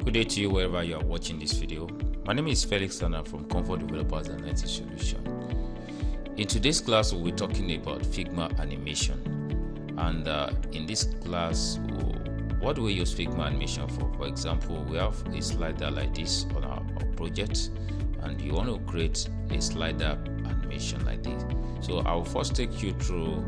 Good day to you wherever you are watching this video. My name is Felix and I'm from Comfort Developers and IT Solution. In today's class, we'll be talking about Figma animation. And in this class, what do we use Figma animation for? For example, we have a slider like this on our project, and you want to create a slider animation like this. So I will first take you through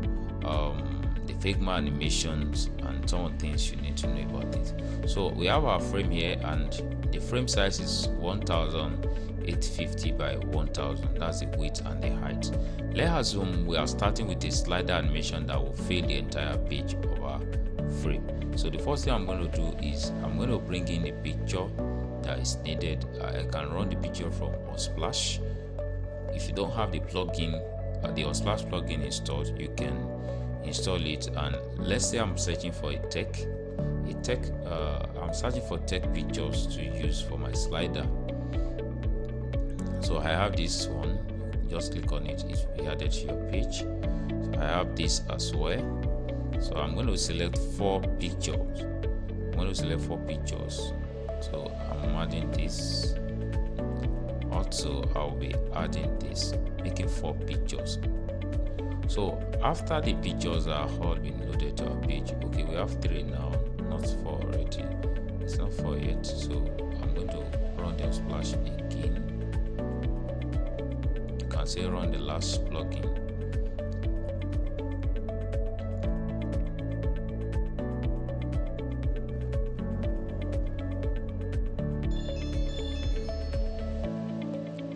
the Figma animations and some of the things you need to know about it. So we have our frame here, and the frame size is 1850 by 1000. That's the width and the height. Let's assume we are starting with a slider animation that will fill the entire page of our frame. So the first thing I'm going to do is I'm going to bring in a picture that is needed. I can run the picture from Unsplash. If you don't have the plugin, the Unsplash plugin installed, you can install it. And let's say I'm searching for I'm searching for tech pictures to use for my slider. So I have this one. Just click on it, it will be added to your page. So I have this as well. So I'm going to select 4 pictures. So I'm adding this. Also, I'll be adding this, making 4 pictures. So after the pictures are all been loaded to our page, okay, we have 3 now, not 4 already. It's not 4 yet. So I'm going to run the Splash again. You can say run the last plugin.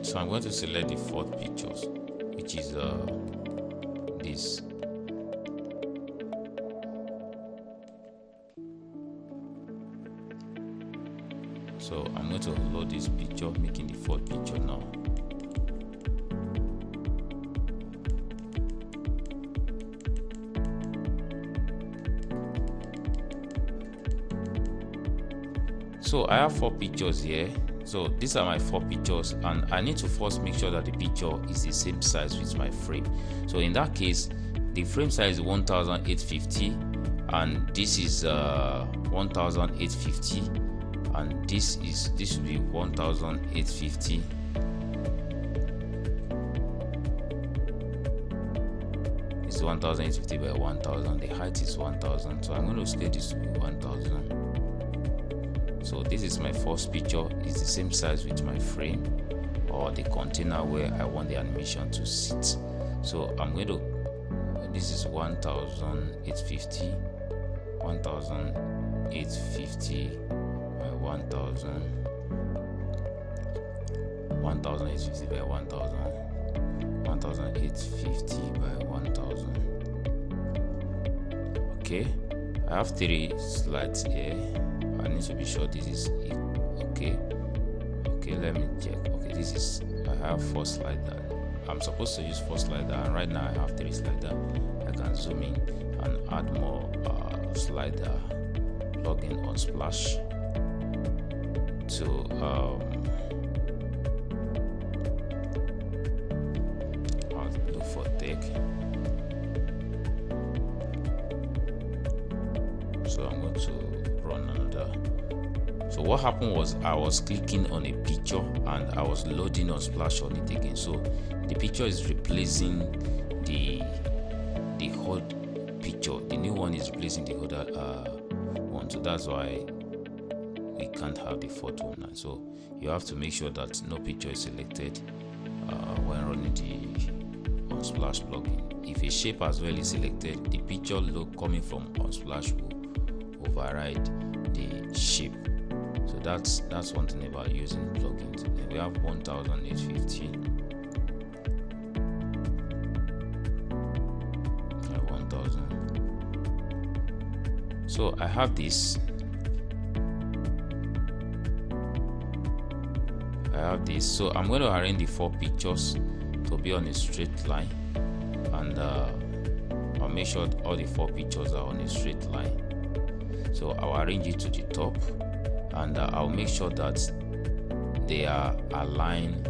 So I'm going to select the 4th pictures, which is this. So I'm going to load this picture, making the 4th picture now. So I have 4 pictures here. So these are my 4 pictures, and I need to first make sure that the picture is the same size with my frame. So in that case, the frame size is 1850, and this is 1850, and this should be 1850. It's 1850 by 1000. The height is 1000. So I'm going to scale this to be 1000. So this is my first picture. It's the same size with my frame or the container where I want the animation to sit. So I'm going to, this is 1850 by 1000, 1850 by 1000, 1850 by 1000. Okay, I have 3 slides here. I need to be sure this is it. Okay, let me check. Okay, this is, I have 4 slider. I'm supposed to use 4 slider, and right now I have 3 slider. I can zoom in and add more slider plugin on Splash to I'll look for tech. So I'm going to run another. So what happened was I was clicking on a picture and I was loading on Splash on it again. So the picture is replacing the old picture. The new one is replacing the other one. So that's why we can't have the 4th one now. So you have to make sure that no picture is selected when running the Unsplash plugin. If a shape as well is selected, the picture look coming from Unsplash will override the shape. So that's one thing about using plugins. And we have 1850. 1000. So I have this. So I'm going to arrange the 4 pictures to be on a straight line, and I'll make sure all the 4 pictures are on a straight line. So I'll arrange it to the top, and I'll make sure that they are aligned,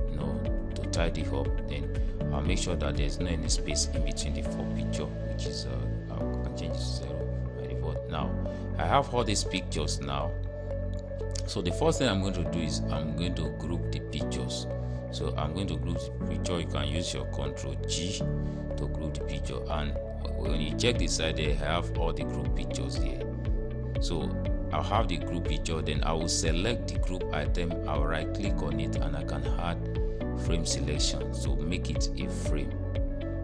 to tidy up. Then I'll make sure that there's no any space in between the 4 picture, which is I can change it to 0 by default. Now I have all these pictures now, So the first thing I'm going to do is I'm going to group the pictures. So I'm going to group the picture. You can use your Ctrl G to group the picture, and when you check the side there, I have all the group pictures here. So I'll have the group picture, then I will select the group item, I'll right click on it, and I can add frame selection, so make it a frame.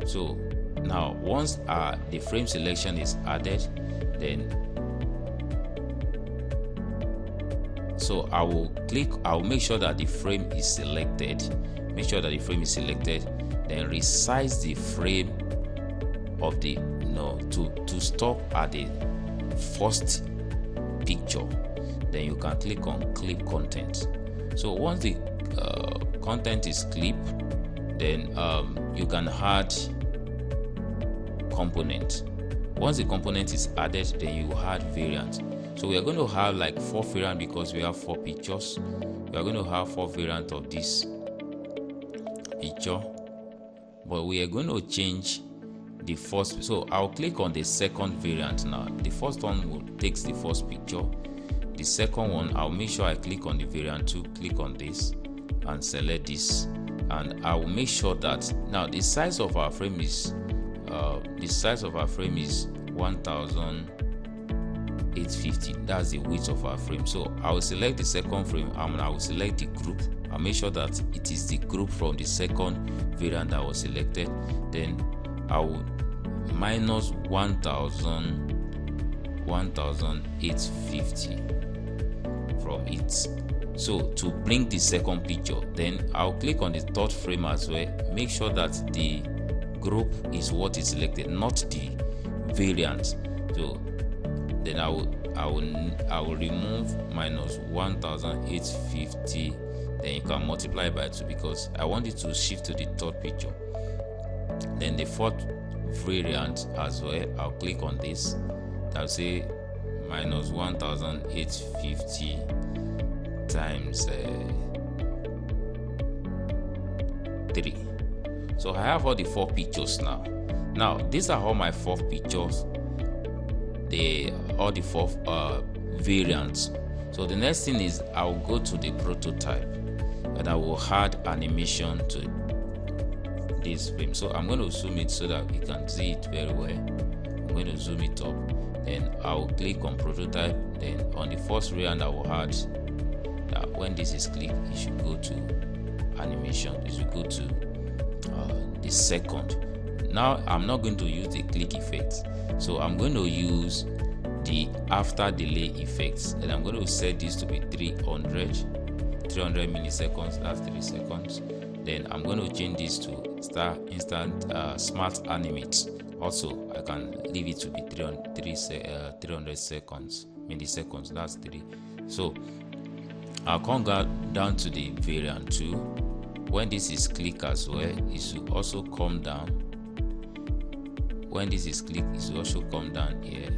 So now once the frame selection is added, then so I will make sure that the frame is selected, then resize the frame of the to stop at the first picture. Then you can click on clip content. So once the content is clipped, then you can add component. Once the component is added, then you add variant. So we are going to have like 4 variant because we have 4 pictures. We are going to have 4 variant of this picture, but we are going to change the first. So I'll click on the second variant now. The first one will takes the first picture. The second one, I'll make sure I click on the variant 2, click on this and select this, and I will make sure that now the size of our frame is 1850. That's the width of our frame. So I will select the second frame and I will select the group. I'll make sure that it is the group from the second variant that was selected. Then I will minus 1850 from it. So to bring the second picture, then I'll click on the third frame as well. Make sure that the group is what is selected, not the variant. So then I will remove minus 1850. Then you can multiply by 2 because I want it to shift to the third picture. Then the fourth variant as well, I'll click on this. I'll say minus 1850 times 3. So I have all the 4 pictures now. Now these are all my 4 pictures. All the 4 variants. So the next thing is I'll go to the prototype and I will add animation to this frame. So I'm going to zoom it so that you can see it very well. I'm going to zoom it up, then I'll click on prototype. Then on the first variant I will add that when this is clicked, it should go to animation. It should go to the second. Now I'm not going to use the click effect, so I'm going to use the after delay effects, and I'm going to set this to be 300 milliseconds. That's 3 seconds. Then I'm going to change this to instant smart animate. Also I can leave it to be 300 milliseconds. That's 3. So I'll come down to the variant 2. When this is click as well, it should also come down. When this is clicked, it should also come down here.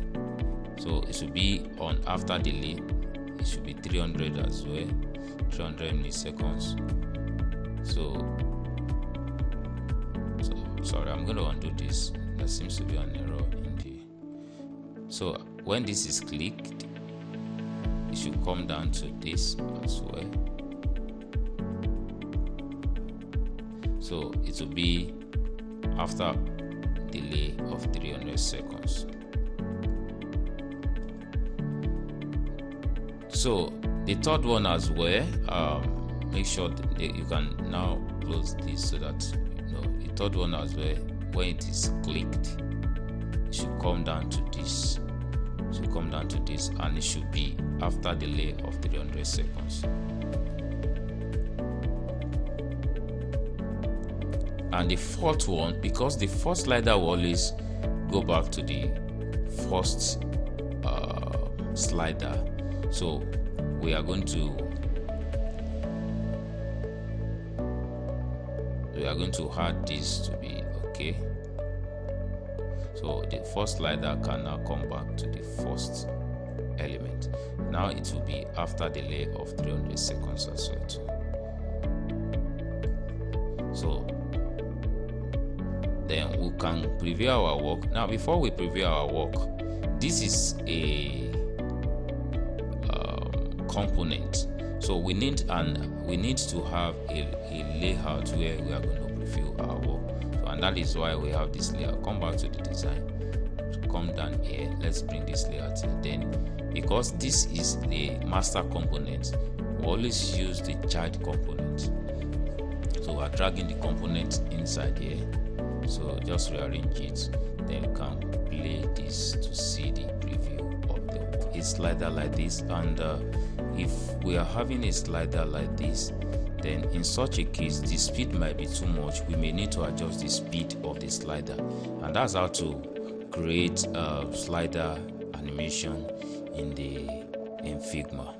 So it should be on after delay. It should be 300 as well, 300 milliseconds. So sorry, I'm going to undo this. There seems to be an error in the. So when this is clicked, it should come down to this as well. So it will be after delay of 300 seconds. So the third one as well, make sure that you can now close this so that the third one as well, when it is clicked, it should come down to this. It should come down to this, and it should be after delay of 300 seconds. And the fourth one, because the first slider will always go back to the first slider, so we are going to add this to be okay. So the first slider can now come back to the first element. Now it will be after delay of 300 seconds as well too. So then we can preview our work. Now before we preview our work, this is a component. So we need to have a layout where we are going to preview our work. So, and that is why we have this layout. Come back to the design, come down here, let's bring this layout here. Then because this is the master component, we always use the child component. So we're dragging the component inside here. So just rearrange it, then you can play this to see the preview of the work. A slider like this, and if we are having a slider like this, then in such a case the speed might be too much. We may need to adjust the speed of the slider, and that's how to create a slider animation in Figma.